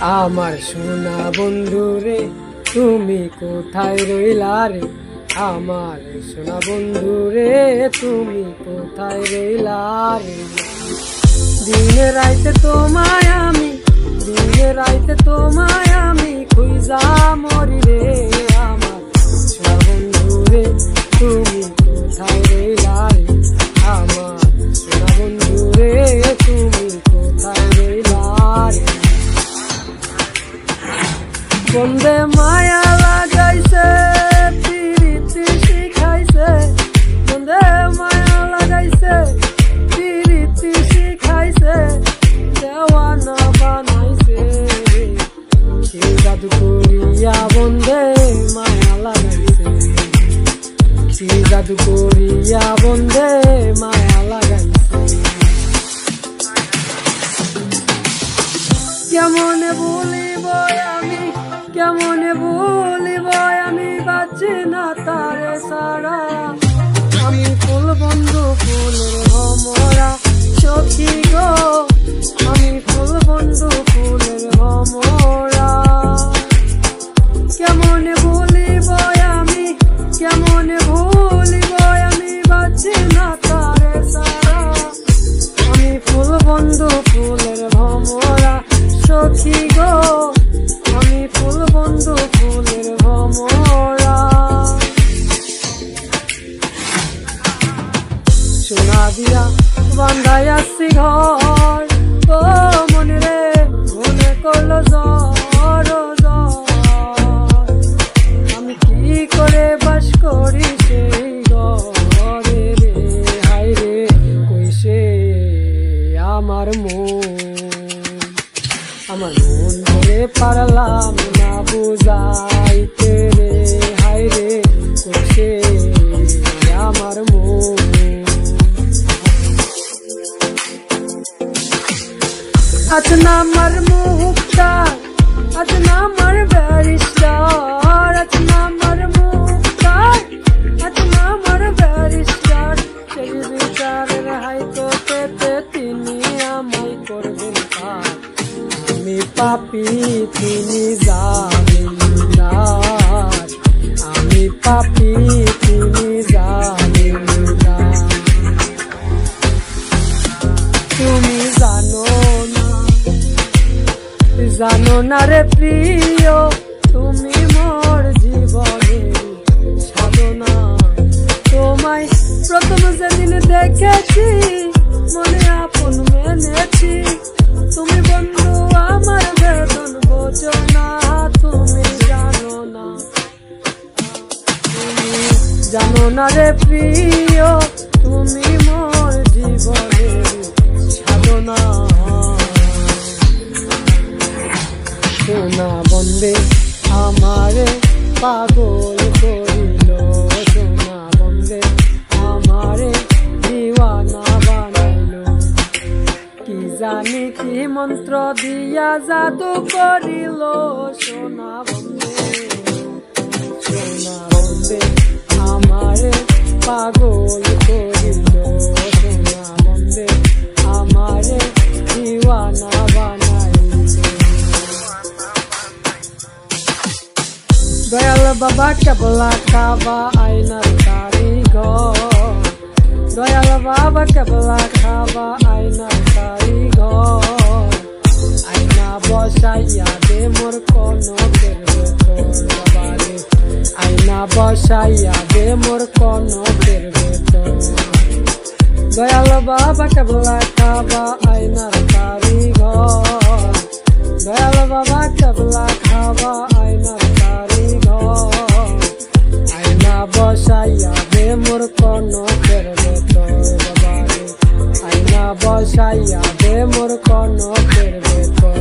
আমার সোনা বন্ধু রে তুমি কোথায় রইলা রে, আমার সোনা বন্ধু রে তুমি কোথায় রইলা রে। দিনে রাইতে তোমায় আমি, দিনে রাইতে তোমায় আমি খুঁজা মরি রে। আমার সোনা বন্ধু রে তুমি কোথায় রইলা রে, আমার সোনা বন্ধু রে তুমি কোথায় রইলা রে। বন্দে মায়া লাগাইছে পিরিতি শিখাইছে, বন্দে মায়া লাগাইছে পিরিতি শিখাইছে, দেওয়ানা বানাইছে। কি জাদু করিয়া বন্দে মায়া লাগাইছে, কি জাদু করিয়া বন্দে মায়া লাগাইছে। কেমনে ভুলিব আমি, কেমনে ভুলিব আমি, বাঁচি না তারে সারা। আমি ফুল বন্ধু ফুলের ভমরা সখী গো, আমি ফুল বন্ধু ফুলের ভমরা। কেমনে ভুলিব আমি, কেমনে ভুলিব আমি, বাঁচি না তারে সারা। আমি ফুল বন্ধু ফুলের ভমরা সখী গো, আমি ফুল বন্ধু ফুলের ভমরা। সোনা দিয়া বান্ধাই আসছি ঘর, ও মনে রে মনে করলো জ্বর জ্বর। আমি কি করে বাস করি সেই ঘরে রে, হাই রে কইছে আমার মন, আমার মন ধরে পারলাম না বুঝাইতে রে, হাই রে কইছে আমার মন। আজ না আমার মুখটা, আজ না আমার ব্যারিস্টার, আজ না আমার মুখটা, আজ না আমার ব্যারিস্টার। সেই বিচারের হাইকোর্টেতে তিনি আমায় করবেন পার, আমি পাপী তিনি জামিনদার, আমি পাপী তিনি জামিনদার। তুমি জানো না, জানো না রে প্রিয়, তুমি মোর জীবনের সাধনা। তোমায় প্রথম যেদিন দেখেছি মনে আপন মেনেছি, তুমি বন্ধু আমার বেদন বোঝো না, তুমি জানো না, তুমি জানো না রে প্রিয়, তুমি মোর জীবনের সাধনা। সোনা বন্দে আমারে পাগল করিল, সোনা বন্দে আমারে দিওয়ানা বানাইল। কি জানি কি মন্ত্র দিয়া জাদু করিল, সোনা বন্দে, সোনা বন্দে আমারে পাগল করিল, সোনা বন্দে আমারে দিওয়ানা বানাইল। দয়াল বাবা কেবলা খাবা আইনার কারিগর, দয়াল বাবা কেবলা খাবা আইনার কারিগর। আইনা বসাইয়া দে মোর কনকের ভেতর বাবারে, আইনা বসাইয়া দে মোর কনকের ভেতর। দয়াল বাবা কেবলা খাবা আইনার কারিগর, দয়াল বাবা কেবলা খাবা আইনার কারিগর। আইনা বসাইয়া দে মোর কনকের ভেতর বাবারে, আইনা বসাইয়া দে মোর কনকের ভেতর।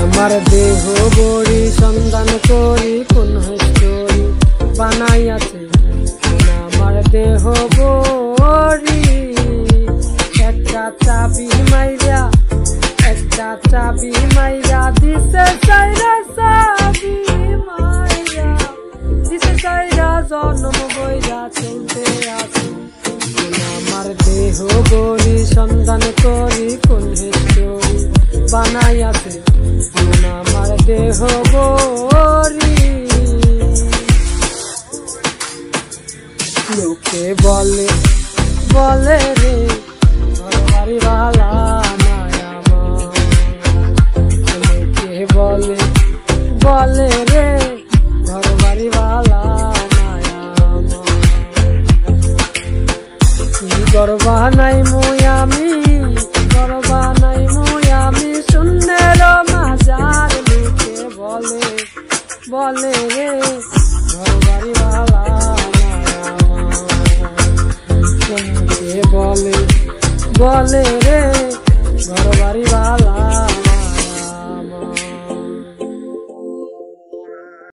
আমার দেহ বড়ি সন্ধান করি কোন স্টোরি বানাইয়াছে, আমার দেহ বড়ি একটা চাবি মাইরা দিছে সাইরা চাবি মাইরা দিছে সাইরা জন্ম বইরা চলতে আছে আমার দেহ বড়ি সন্ধান করি কোন হিস্টোরি বানাই আছে আমার দেহ বড়ি লোকে বলে রে ঘর বাড়ি ভালা মায়া লোকে বলে রে ঘর বাড়ি ভালা মায়া কি গর্বা নাই আমি শূন্যের মাজার লোকে বলে রে ঘর বাড়ি ভালা বলে রে